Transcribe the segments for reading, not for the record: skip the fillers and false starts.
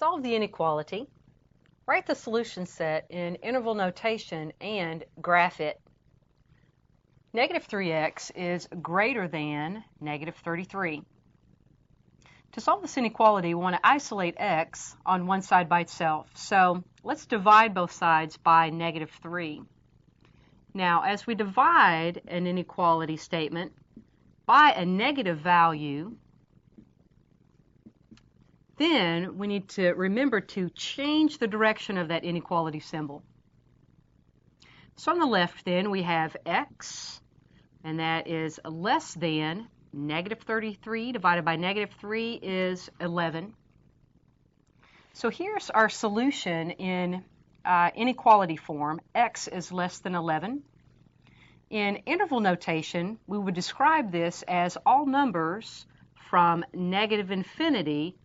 Solve the inequality. Write the solution set in interval notation and graph it. Negative 3x is greater than negative 33. To solve this inequality, we want to isolate x on one side by itself. So let's divide both sides by negative 3. Now, as we divide an inequality statement by a negative value, then we need to remember to change the direction of that inequality symbol. So on the left then we have x, and that is less than negative 33 divided by negative 3 is 11. So here's our solution in inequality form. X is less than 11. In interval notation, we would describe this as all numbers from negative infinity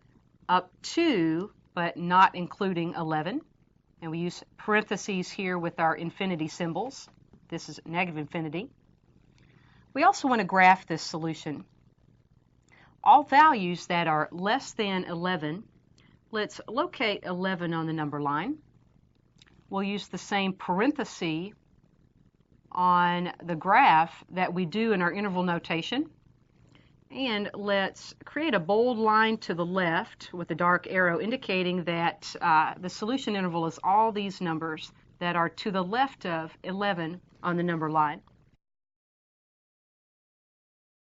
up to, but not including 11. And we use parentheses here with our infinity symbols. This is negative infinity. We also want to graph this solution. All values that are less than 11, let's locate 11 on the number line. We'll use the same parenthesis on the graph that we do in our interval notation. And let's create a bold line to the left with a dark arrow indicating that the solution interval is all these numbers that are to the left of 11 on the number line.